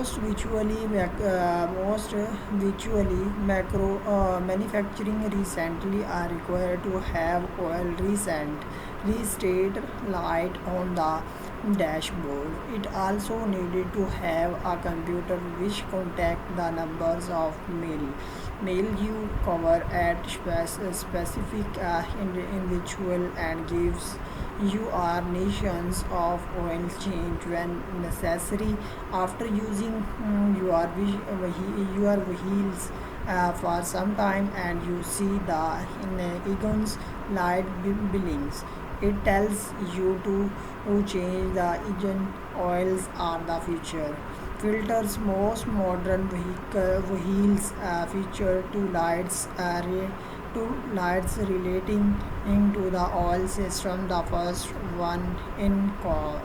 most visually macro manufacturing recently are required to have oil recent restate light on the dashboard. It also needed to have a computer which contact the numbers of mail you cover at specific individual and gives you are nations of oil change when necessary. After using your wheels for some time and you see the Egon's light billings, it tells you to change the engine oils are the future. Filters most modern wheels feature two lights relating into the oil system. The first one indicates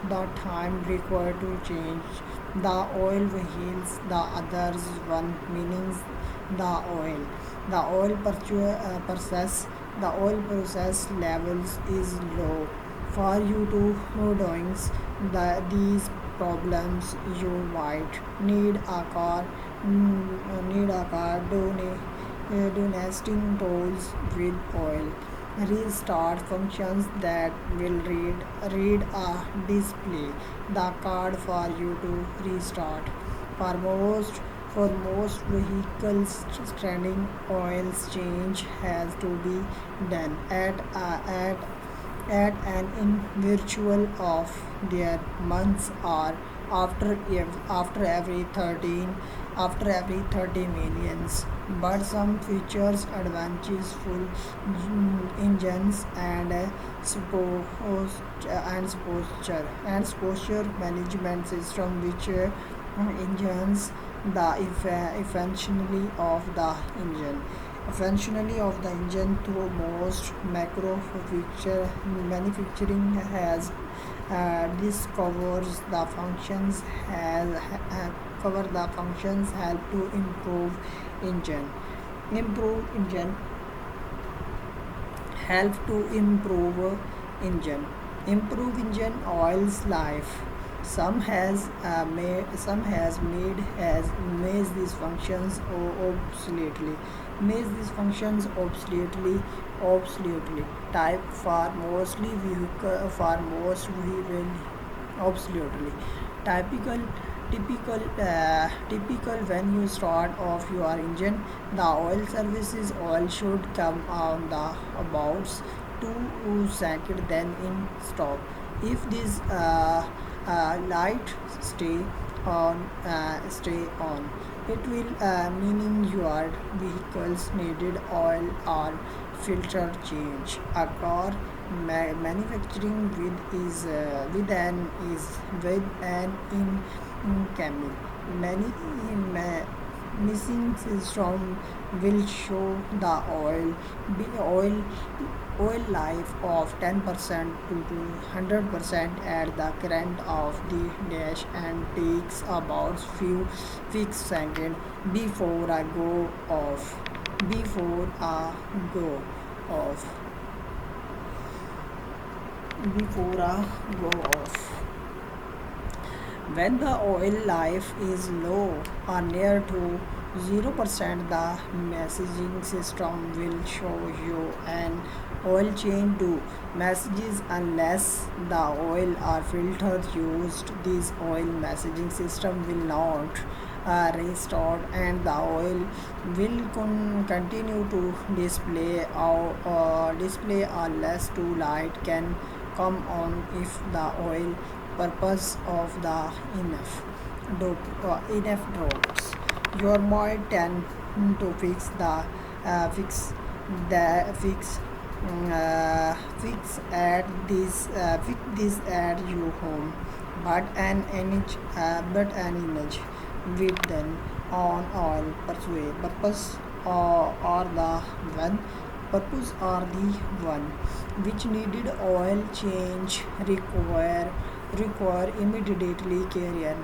the time required to change the oil wheels. The others one meaning the oil the oil process levels is low. For you to doing these problems, you might need a car donating tools with oil restart functions that will read a display the card for you to restart. For most vehicles, standing oil change has to be done at an individual of their months or after every 30 millions. But some features advantages full engines and posture management system which engines the efficiency of the engine through most macro feature manufacturing has discovers the functions cover the functions help to engine improve engine help to improve engine oil's life. Some has made these functions obsoletely type for mostly vehicle for most vehicle obsoletely typical typical when you start off your engine. The oil services oil should come on the about 2 seconds then in stop. If this light stay on, it will meaning your vehicles needed oil or filter change. A car manufacturing with an incoming many missing system will show the oil life of 10% to 100% at the current of the dash and takes about few fixed seconds before I go off before I go off before I go off. When the oil life is low or near to 0%, the messaging system will show you an oil change to messages unless the oil or filter used. This oil messaging system will not restart and the oil will continue to display unless two light can come on if the oil purpose of the enough drops. Your might tend to fix this at your home, but an image with then on oil purpose or the one purpose or the one which needed oil change require immediately carrier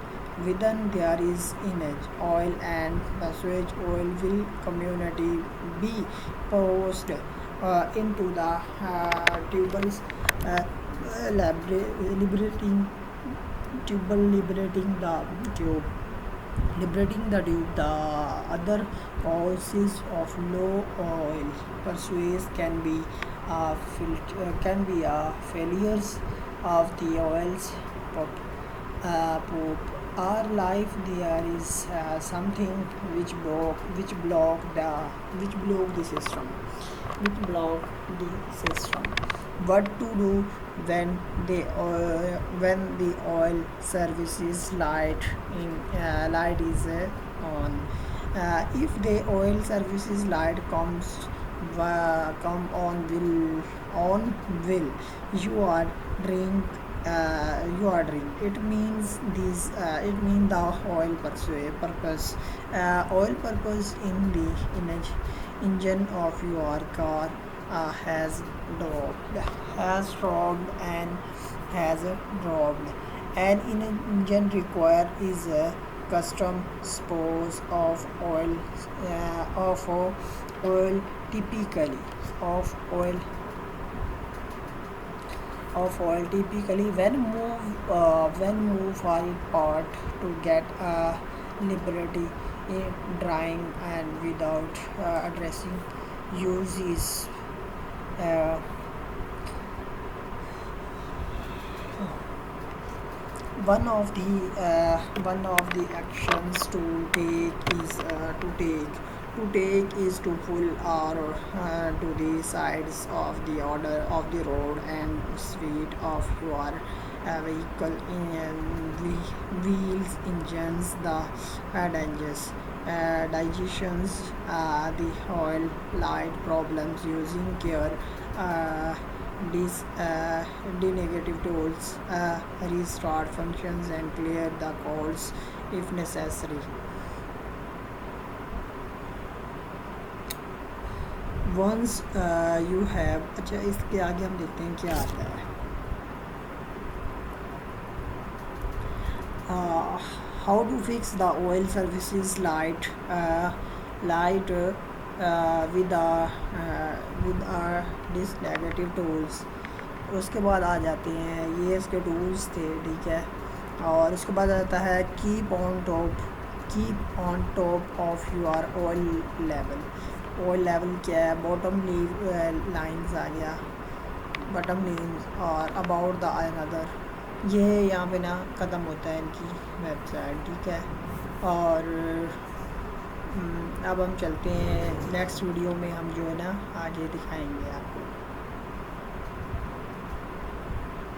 within there is image oil and passage oil will community be posed into the tables liberating tube liberating the tube. The other causes of low oil purchase can be failures of the oils pump. Our life there is something which block the system, what to do when the oil services light is on. If the oil services light come on will you are drink it means the oil purpose in the engine of your car has dropped and has dropped. An engine require is a custom source of oil typically of typically when move for it part to get liberty in drying and without addressing uses uh, one of the actions to take is to pull or to the sides of the road and speed of your vehicle in wheels engines the dangers digestions the oil light problems using care these negative tools restart functions and clear the codes if necessary. Once you have अच्छा इसके आगे हम देखते हैं क्या आता है. How to fix the oil services light with these negative tools. उसके बाद आ जाते हैं ये इसके टूल्स थे, ठीक है. और उसके बाद आता है keep on top of your oil level क्या है, बॉटम लाइंस आ गया, बॉटम लाइंस और अबाउट द अनदर. ये यहाँ पे ना ख़त्म होता है इनकी वेबसाइट, ठीक है. और अब हम चलते हैं नेक्स्ट वीडियो में, हम जो है ना आगे दिखाएंगे आपको.